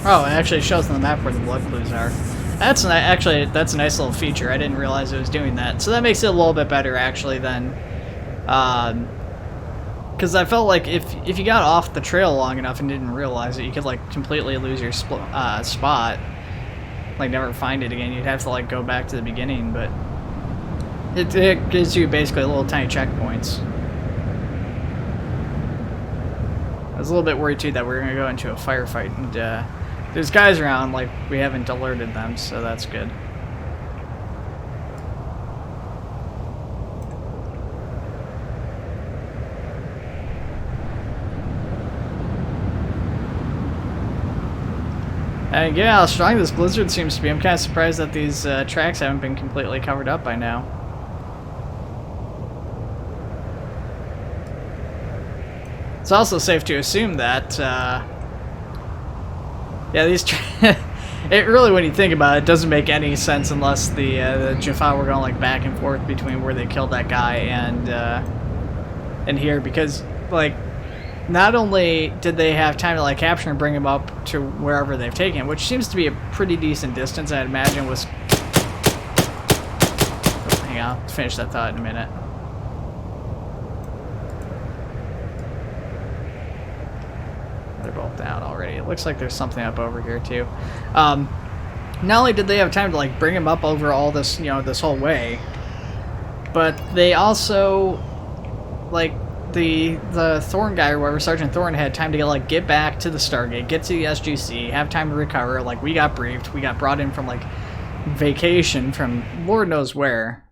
Oh, it actually shows on the map where the blood clues are. That's actually that's a nice little feature. I didn't realize it was doing that. So that makes it a little bit better actually than, because I felt like if you got off the trail long enough and didn't realize it, you could like completely lose your spot, like never find it again. You'd have to like go back to the beginning, but it gives you basically little tiny checkpoints. I was a little bit worried too that we were gonna go into a firefight and there's guys around, like we haven't alerted them, so that's good. And yeah, how strong this blizzard seems to be. I'm kind of surprised that these tracks haven't been completely covered up by now. It's also safe to assume that, yeah, these it really, when you think about it, doesn't make any sense unless the Jaffa were going like back and forth between where they killed that guy and here, because like not only did they have time to like capture and bring him up to wherever they've taken him, which seems to be a pretty decent distance, I'd imagine was. Oh, hang on, I'll finish that thought in a minute. They're both down already. It looks like there's something up over here too. Not only did they have time to like bring him up over all this, you know, this whole way, but they also, like, the Thorne guy or whatever, Sergeant Thorne, had time to get back to the Stargate, get to the SGC, have time to recover. Like, we got briefed, we got brought in from like vacation from Lord knows where.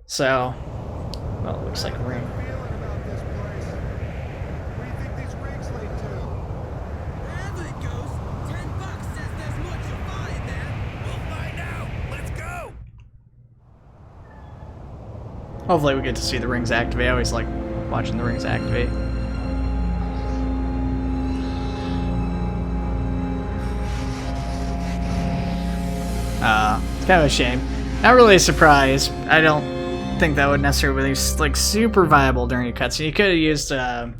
So, well, it looks like a ring. Hopefully we get to see the rings activate. I always like watching the rings activate. It's kind of a shame. Not really a surprise. I don't think that would necessarily be like super viable during a cutscene. You could have used the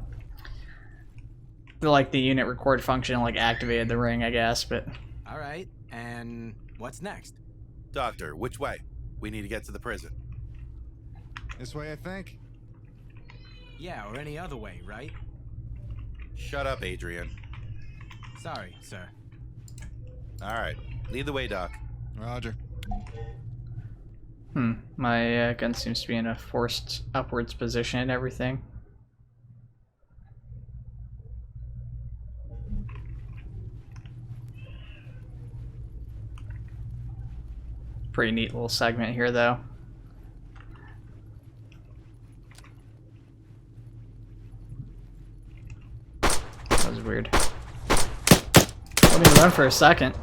unit record function, like activated the ring, I guess, but. All right, and what's next? Doctor, which way? We need to get to the prison. This way, I think. Yeah, or any other way, right? Shut up, Adrian. Sorry, sir. All right, lead the way, Doc. Roger. My gun seems to be in a forced upwards position and everything. Pretty neat little segment here, though. That was weird. Let me run for a second.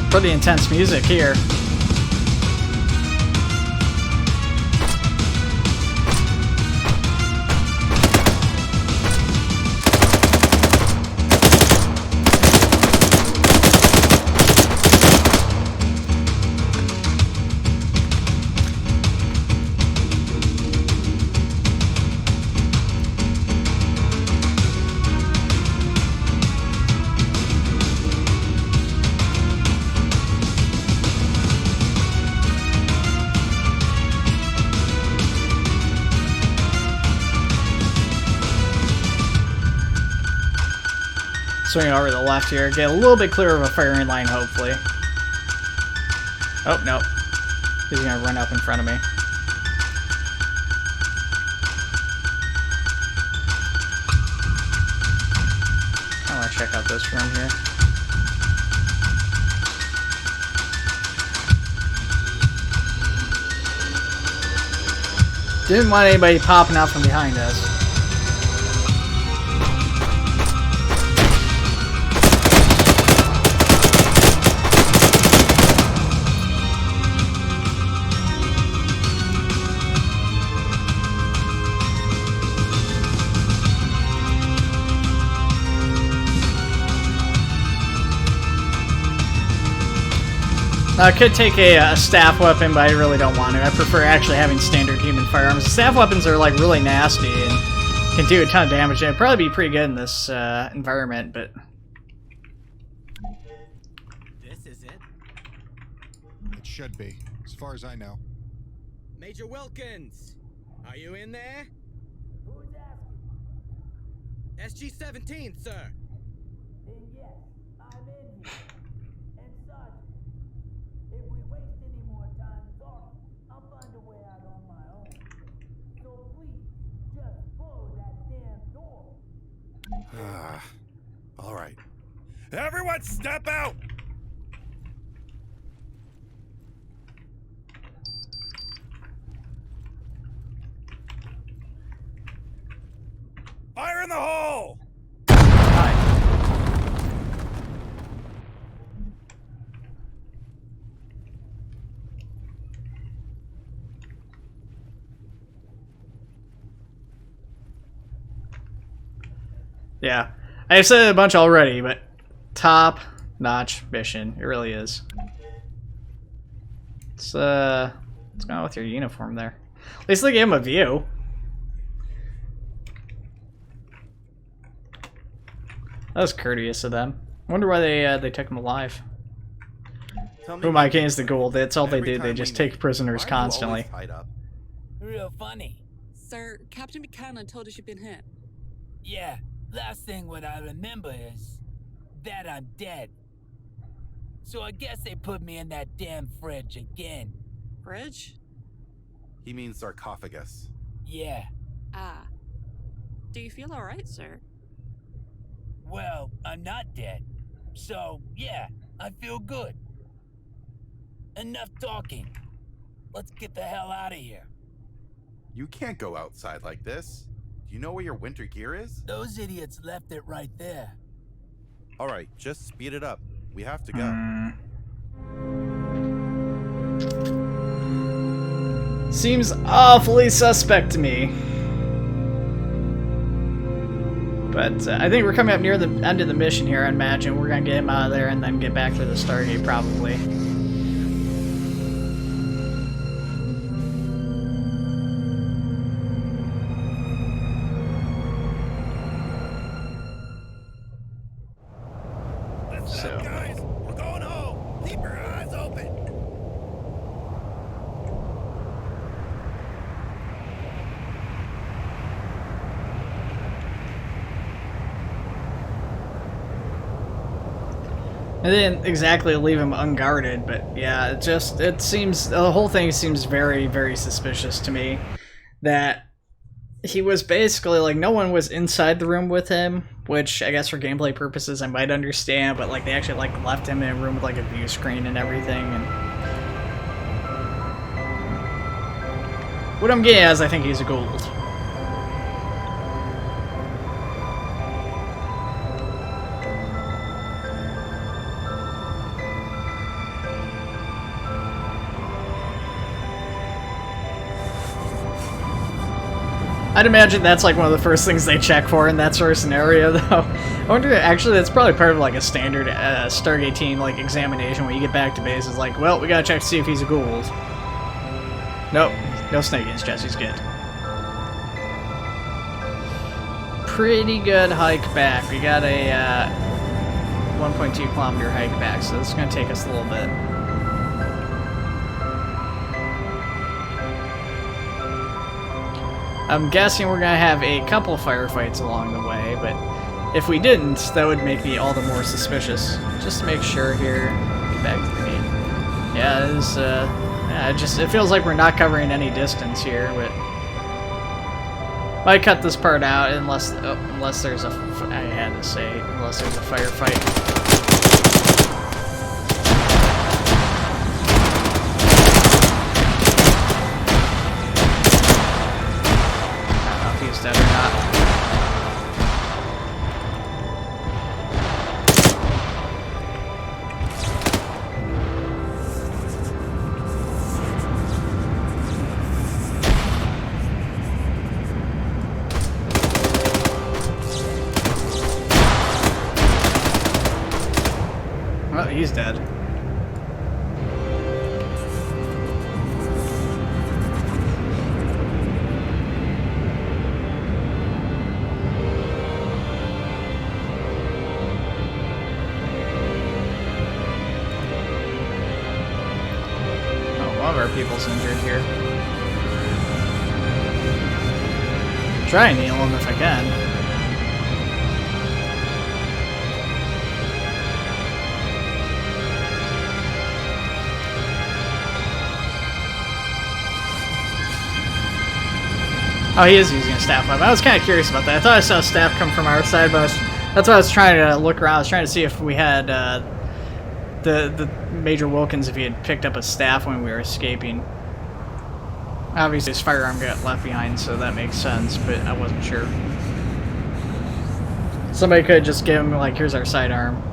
Pretty intense music here. Swing over to the left here, get a little bit clearer of a firing line, hopefully. Oh, no. He's gonna run up in front of me. I wanna check out this room here. Didn't want anybody popping out from behind us. I could take a staff weapon, but I really don't want to. I prefer actually having standard human firearms. Staff weapons are like really nasty and can do a ton of damage. It'd probably be pretty good in this environment, but This is it. It should be, as far as I know. Major Wilkins, are you in there? Who's asking? SG-17, sir. Then yes, I'm in here. And Sergeant, if we waste any more time talking, I'll find a way out on my own. So please, just close that damn door. All right. Everyone step out! Fire in the hole! yeah. I said it a bunch already, but top-notch mission. It really is. What's going on with your uniform there? At least they gave him a view. That was courteous of them. I wonder why they took him alive. Who Mike is the Gould. That's all they did. They just take prisoners constantly. Real funny. Sir, Captain Buchanan told us you've been hit. Yeah, last thing what I remember is that I'm dead. So I guess they put me in that damn fridge again. Fridge? He means sarcophagus. Yeah. Ah. Do you feel alright, sir? Well, I'm not dead. So, yeah, I feel good. Enough talking. Let's get the hell out of here. You can't go outside like this. Do you know where your winter gear is? Those idiots left it right there. All right, just speed it up. We have to go. Seems awfully suspect to me. But I think we're coming up near the end of the mission here, I imagine. We're going to get him out of there and then get back to the Stargate, probably. Listen up, guys. We're going home. Keep your eyes open. I didn't exactly leave him unguarded, but yeah, it seems, the whole thing seems very, very suspicious to me. That he was basically, like, no one was inside the room with him, which I guess for gameplay purposes I might understand, but like they actually like left him in a room with like a view screen and everything, and what I'm getting at is I think he's a Gould. I'd imagine that's like one of the first things they check for in that sort of scenario, though. I wonder, actually, that's probably part of like a standard Stargate team like examination when you get back to base. It's like, well, we gotta check to see if he's a Gould. Nope, no snake in his chest. He's good. Pretty good hike back. We got a 1.2 kilometer hike back, so this is gonna take us a little bit. I'm guessing we're gonna have a couple firefights along the way, but if we didn't, that would make me all the more suspicious. Just to make sure here, get back to the game. Yeah, it is, it feels like we're not covering any distance here, but might cut this part out unless there's a, I had to say, unless there's a firefight. Dead or not. Well, he's dead. One of our people's injured here. Try and heal him if I can. Oh, he is using a staff weapon. I was kind of curious about that. I thought I saw a staff come from our side, but that's why I was trying to look around. I was trying to see if we had the Major Wilkins, if he had picked up a staff when we were escaping. Obviously, his firearm got left behind, so that makes sense, but I wasn't sure. Somebody could just give him, like, here's our sidearm.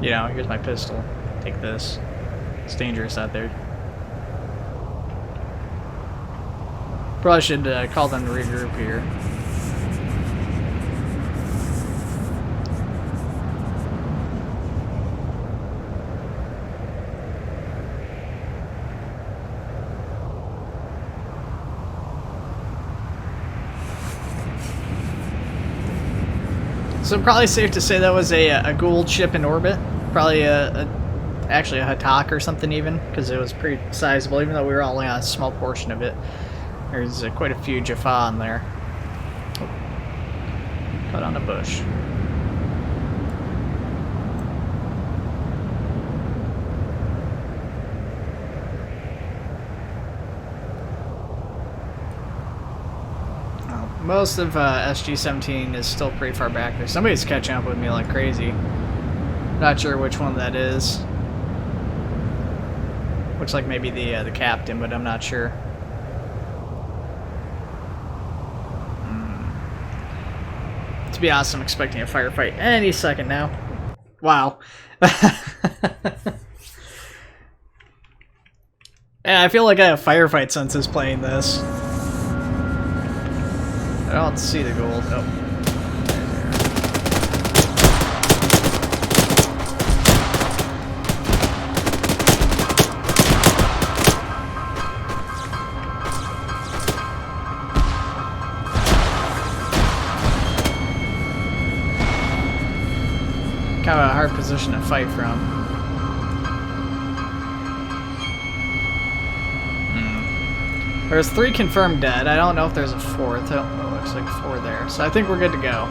You know, here's my pistol. Take this. It's dangerous out there. Probably should call them to regroup here. So probably safe to say that was a Gould ship in orbit. Probably actually a Hatak or something even, because it was pretty sizable, even though we were only on a small portion of it. There's quite a few Jaffa on there. Oh. Cut on a bush. Well, most of SG-17 is still pretty far back there. Somebody's catching up with me like crazy. Not sure which one that is. Looks like maybe the captain, but I'm not sure. To be honest, I'm expecting a firefight any second now. Wow. Yeah, I feel like I have firefight senses playing this. I don't see the gold. Oh. Kind of a hard position to fight from. There's 3 confirmed dead. I don't know if there's a 4th. Oh, it looks like 4 there. So I think we're good to go.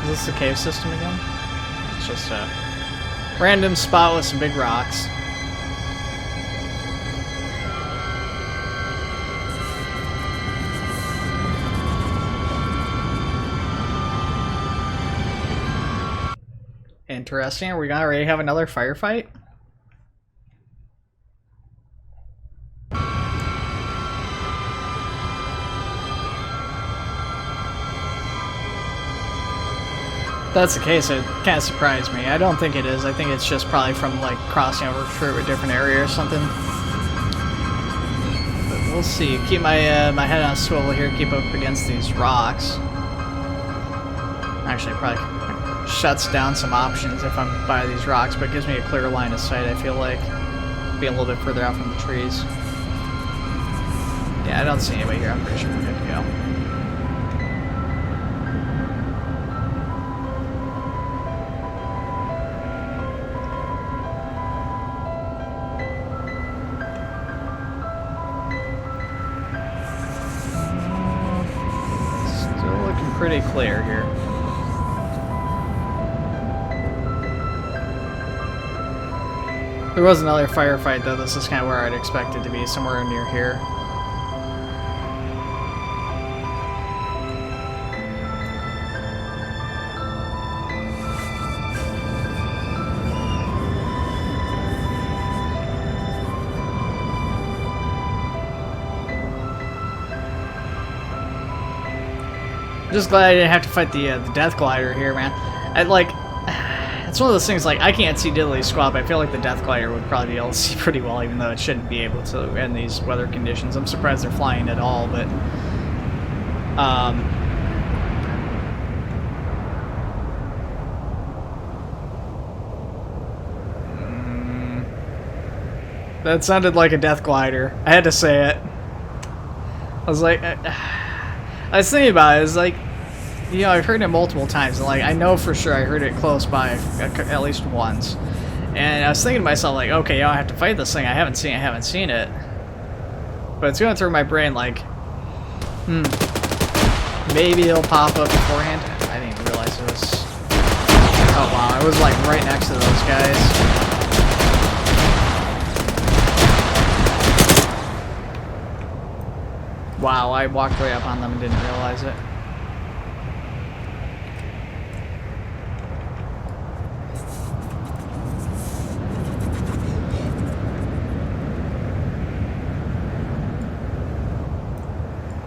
Is this the cave system again? It's just a random spot with some big rocks. Interesting. Are we gonna already have another firefight? If that's the case, it kind of surprised me. I don't think it is. I think it's just probably from like crossing over through a different area or something. But we'll see. Keep my my head on a swivel here. Keep up against these rocks. Actually, probably shuts down some options if I'm by these rocks, but it gives me a clear line of sight, I feel like. Be a little bit further out from the trees. Yeah, I don't see anybody here. I'm pretty sure we're good to go. Still looking pretty clear here. There was another firefight though. This is kind of where I'd expect it to be, somewhere near here. I'm just glad I didn't have to fight the Death Glider here, man. It's one of those things, like, I can't see diddly squat, but I feel like the Death Glider would probably be able to see pretty well, even though it shouldn't be able to in these weather conditions. I'm surprised they're flying at all, but... that sounded like a Death Glider. I had to say it. I was like... I was thinking about it, it's like... you know, I've heard it multiple times. And, like, I know for sure I heard it close by at least once. And I was thinking to myself, like, okay, you know, I have to fight this thing. I haven't seen it. But it's going through my brain, like, maybe it'll pop up beforehand. I didn't even realize it was... Oh, wow, I was, like, right next to those guys. Wow, I walked right up on them and didn't realize it.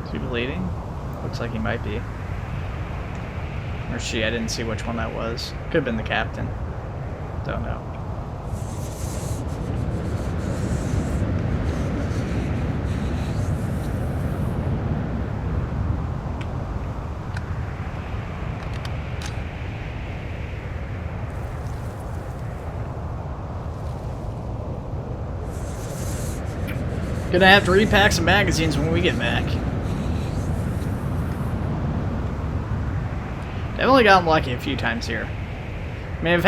Is he bleeding? Looks like he might be. Or she, I didn't see which one that was. Could have been the captain. Don't know. Gonna have to repack some magazines when we get back. I've only gotten lucky a few times here. I mean, I've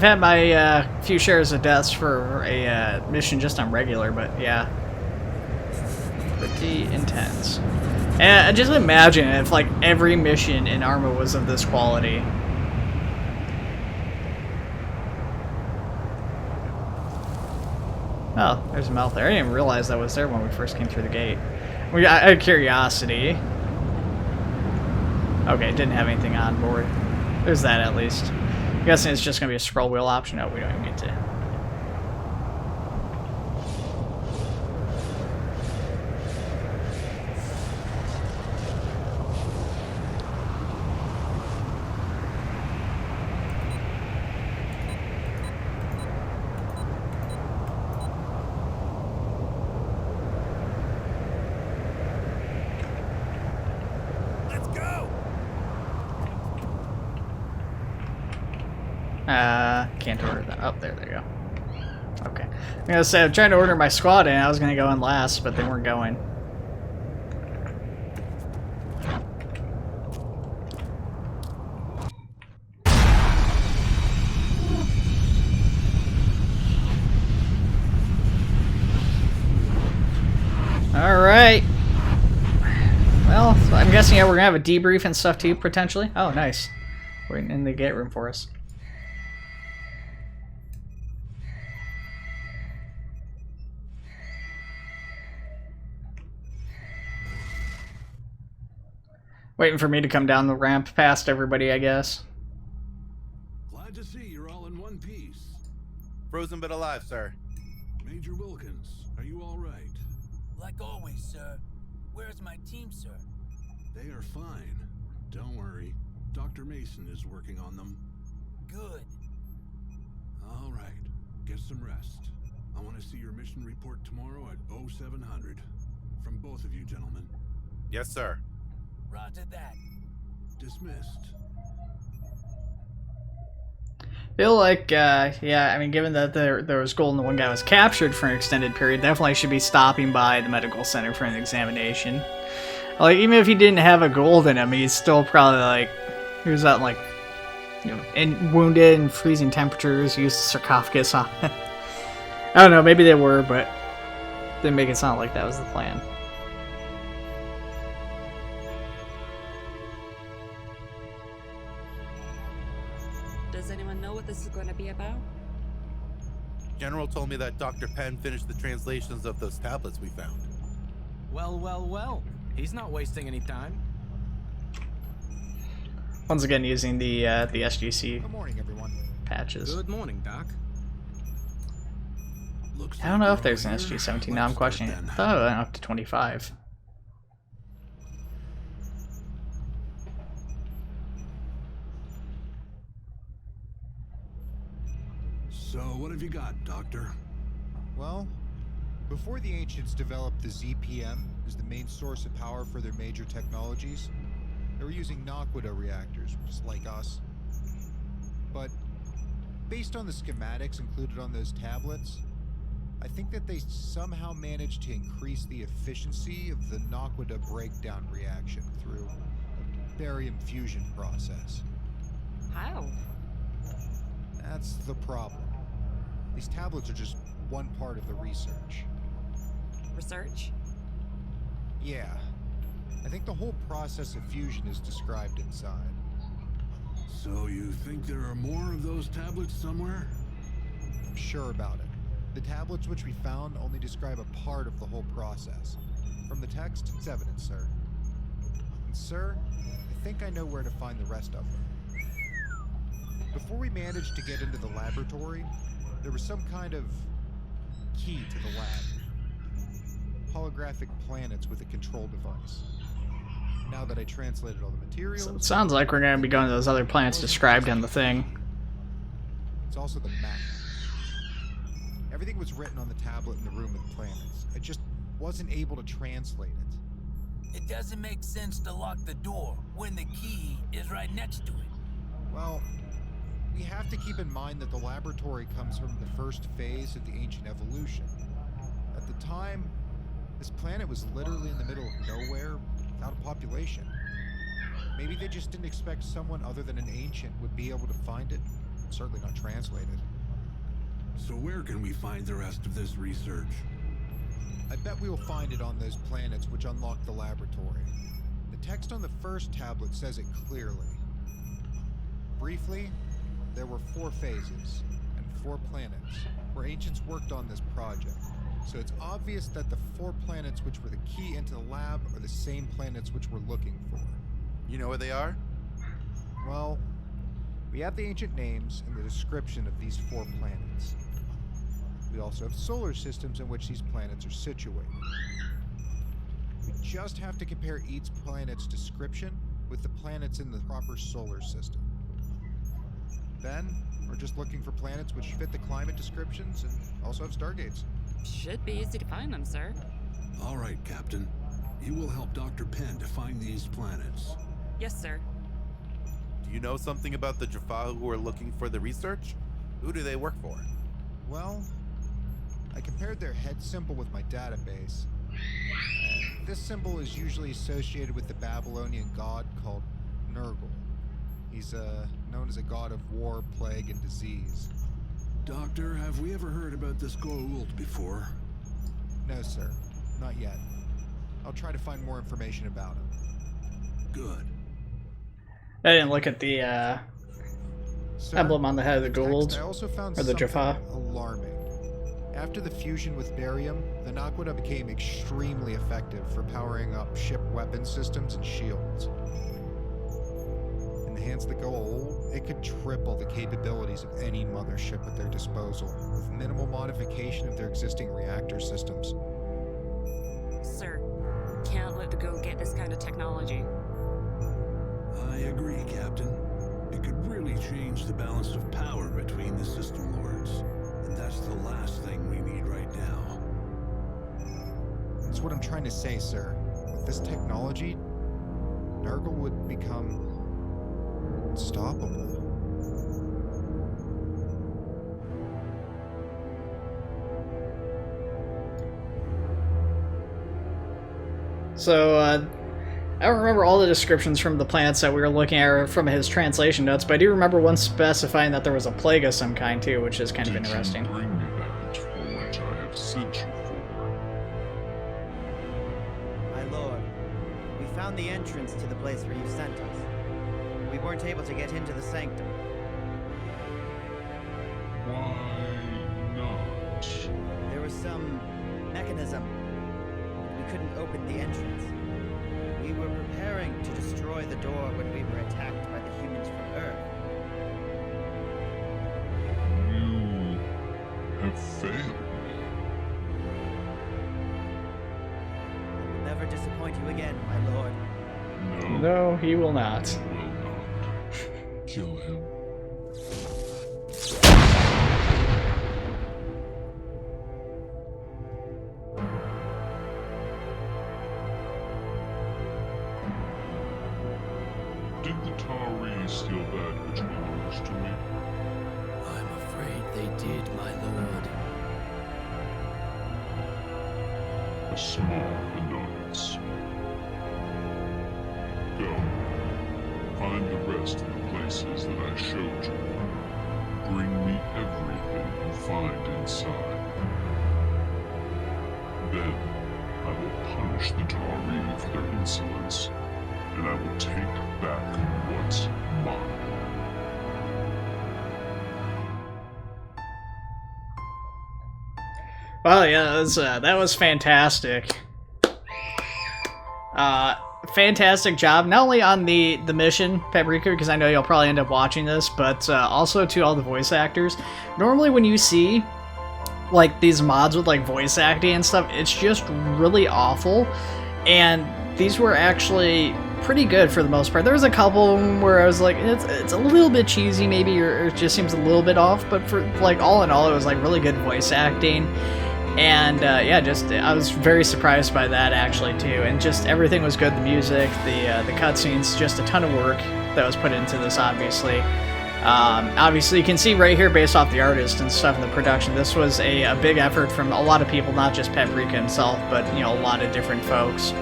had my few shares of deaths for a mission just on regular, but yeah, pretty intense. And just imagine if like every mission in Arma was of this quality. Oh, there's a mouth there. I didn't even realize that was there when we first came through the gate. We got out of curiosity. Okay, didn't have anything on board. There's that at least. I'm guessing it's just going to be a scroll wheel option. No, we don't even get to. Can't order that. Oh, there they go. Okay. I'm gonna say I'm trying to order my squad in. I was gonna go in last, but they weren't going. All right. Well, so I'm guessing we're gonna have a debrief and stuff too, potentially. Oh, nice. Waiting in the gate room for us. Waiting for me to come down the ramp past everybody, I guess. Glad to see you're all in one piece. Frozen but alive, sir. Major Wilkins, are you all right? Like always, sir. Where's my team, sir? They are fine. Don't worry. Dr. Mason is working on them. Good. All right. Get some rest. I want to see your mission report tomorrow at 0700. From both of you, gentlemen. Yes, sir. Roger that. Dismissed. Feel like, yeah, I mean, given that there was gold and the one guy was captured for an extended period, definitely should be stopping by the medical center for an examination. Like, even if he didn't have a gold in him, he's still probably, like, he was out, like, you know, wounded in freezing temperatures, used sarcophagus on it. I don't know, maybe they were, but didn't make it sound like that was the plan. Does anyone know what this is going to be about? General told me that Dr. Penn finished the translations of those tablets we found. Well, well, well. He's not wasting any time. Once again, using the SGC Good morning, everyone. patches. Good morning, Doc. Looks I don't know like if there's an we're all here. SG-17 now. I'm Let's questioning it. start I thought it went up to 25. So, what have you got, Doctor? Well, before the ancients developed the ZPM as the main source of power for their major technologies, they were using Naquita reactors, just like us. But based on the schematics included on those tablets, I think that they somehow managed to increase the efficiency of the Naquita breakdown reaction through barium fusion process. How? That's the problem. These tablets are just one part of the research. Research? Yeah. I think the whole process of fusion is described inside. So you think there are more of those tablets somewhere? I'm sure about it. The tablets which we found only describe a part of the whole process. From the text, it's evident, sir. And sir, I think I know where to find the rest of them. Before we managed to get into the laboratory, there was some kind of key to the lab. Holographic planets with a control device. Now that I translated all the materials... So it sounds like we're going to be going to those other planets described in the thing. It's also the map. Everything was written on the tablet in the room with the planets. I just wasn't able to translate it. It doesn't make sense to lock the door when the key is right next to it. Well, we have to keep in mind that the laboratory comes from the first phase of the ancient evolution. At the time, this planet was literally in the middle of nowhere, without a population. Maybe they just didn't expect someone other than an ancient would be able to find it, certainly not translate it. So where can we find the rest of this research? I bet we will find it on those planets which unlock the laboratory. The text on the first tablet says it clearly. Briefly, there were 4 phases and 4 planets where ancients worked on this project. So it's obvious that the 4 planets which were the key into the lab are the same planets which we're looking for. You know where they are? Well, we have the ancient names and the description of these 4 planets. We also have solar systems in which these planets are situated. We just have to compare each planet's description with the planets in the proper solar system. Then, we're just looking for planets which fit the climate descriptions and also have stargates. Should be easy to find them, sir. All right, Captain. You will help Dr. Penn to find these planets. Yes, sir. Do you know something about the Jaffa who are looking for the research? Who do they work for? Well, I compared their head symbol with my database, and this symbol is usually associated with the Babylonian god called Nergal. He's known as a god of war, plague, and disease. Doctor, have we ever heard about this Goa'uld before? No, sir. Not yet. I'll try to find more information about him. Good. I didn't look at the Sir, emblem on the head of the in text, Goa'uld, I also found or the something Jaffa. alarming. After the fusion with barium, the Naquadah became extremely effective for powering up ship weapon systems and shields. In the hands of the Goa'uld, it could triple the capabilities of any mothership at their disposal, with minimal modification of their existing reactor systems. Sir, can't let the Go get this kind of technology. I agree, Captain. It could really change the balance of power between the system lords. And that's the last thing we need right now. That's what I'm trying to say, sir. With this technology, Nergal would become unstoppable. So, I don't remember all the descriptions from the planets that we were looking at from his translation notes, but I do remember one specifying that there was a plague of some kind too, which is kind of interesting. Did you bring me that for which I have sent you for? My lord, we found the entrance to the place where you sent us. We weren't able to get into the sanctum. Why not? There was some mechanism. We couldn't open the entrance. We were preparing to destroy the door when we were attacked by the humans from Earth. You have failed me. I will never disappoint you again, my lord. No, he will not. Will not. Kill him. Did the Tari steal that which belongs to me? I'm afraid they did, my lord. A small annoyance. Go. access to the places that I showed you. Bring me everything you find inside. Then, I will punish the Tari for their insolence, and I will take back what's mine. Well, yeah, that was fantastic. Fantastic job, not only on the mission, Paprika, because I know you'll probably end up watching this, but also to all the voice actors. Normally when you see like these mods with like voice acting and stuff, it's just really awful, and these were actually pretty good for the most part. There was a couple of them where I was like, it's a little bit cheesy maybe, or it just seems a little bit off, but for like all in all, it was like really good voice acting. And yeah, just I was very surprised by that actually too, and just everything was good. The music, the cutscenes, just a ton of work that was put into this. Obviously, you can see right here, based off the artist and stuff in the production, this was a big effort from a lot of people, not just Paprika himself, but a lot of different folks.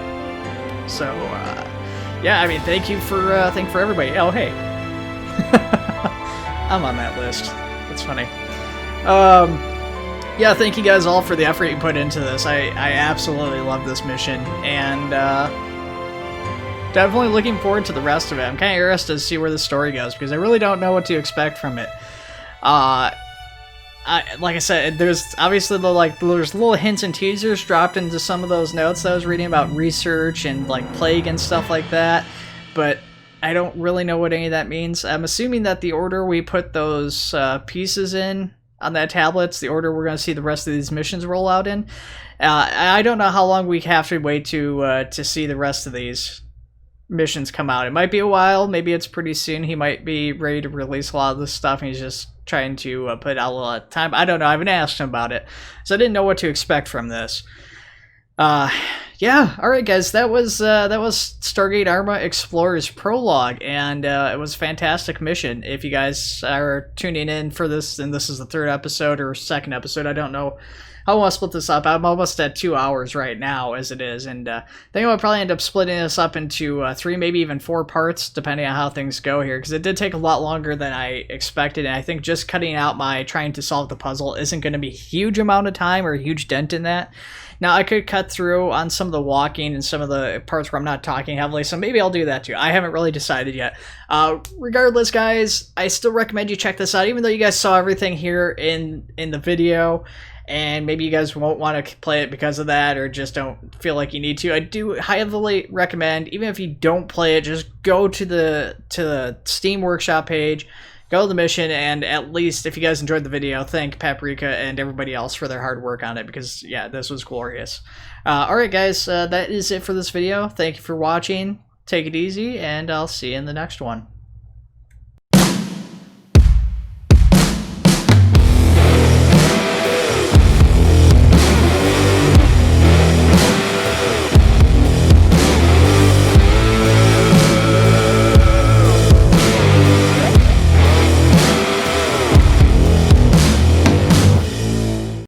So yeah, I mean, thank you for everybody. Oh hey, I'm on that list. That's funny. Yeah, thank you guys all for the effort you put into this. I absolutely love this mission, and definitely looking forward to the rest of it. I'm kind of interested to see where the story goes, because I really don't know what to expect from it. Like I said, there's obviously there's little hints and teasers dropped into some of those notes that I was reading about research and like plague and stuff like that, but I don't really know what any of that means. I'm assuming that the order we put those pieces in on that tablet's the order we're going to see the rest of these missions roll out in. I don't know how long we have to wait to see the rest of these missions come out. It might be a while, maybe it's pretty soon. He might be ready to release a lot of this stuff, and he's just trying to put out a lot of time. I don't know, I haven't asked him about it, so I didn't know what to expect from this. Yeah, alright guys, that was Stargate Arma Explorers Prologue, and it was a fantastic mission. If you guys are tuning in for this, and this is the third episode or second episode, I don't know how I want to split this up. I'm almost at 2 hours right now as it is, and I think I'll probably end up splitting this up into 3, maybe even 4 parts, depending on how things go here, because it did take a lot longer than I expected, and I think just cutting out my trying to solve the puzzle isn't going to be a huge amount of time or a huge dent in that. Now, I could cut through on some of the walking and some of the parts where I'm not talking heavily, so maybe I'll do that too. I haven't really decided yet. Regardless, guys, I still recommend you check this out, even though you guys saw everything here in the video, and maybe you guys won't want to play it because of that, or just don't feel like you need to. I do heavily recommend, even if you don't play it, just go to the Steam Workshop page, go to the mission, and at least, if you guys enjoyed the video, thank Paprika and everybody else for their hard work on it, because, yeah, this was glorious. Alright, guys, that is it for this video. Thank you for watching. Take it easy, and I'll see you in the next one.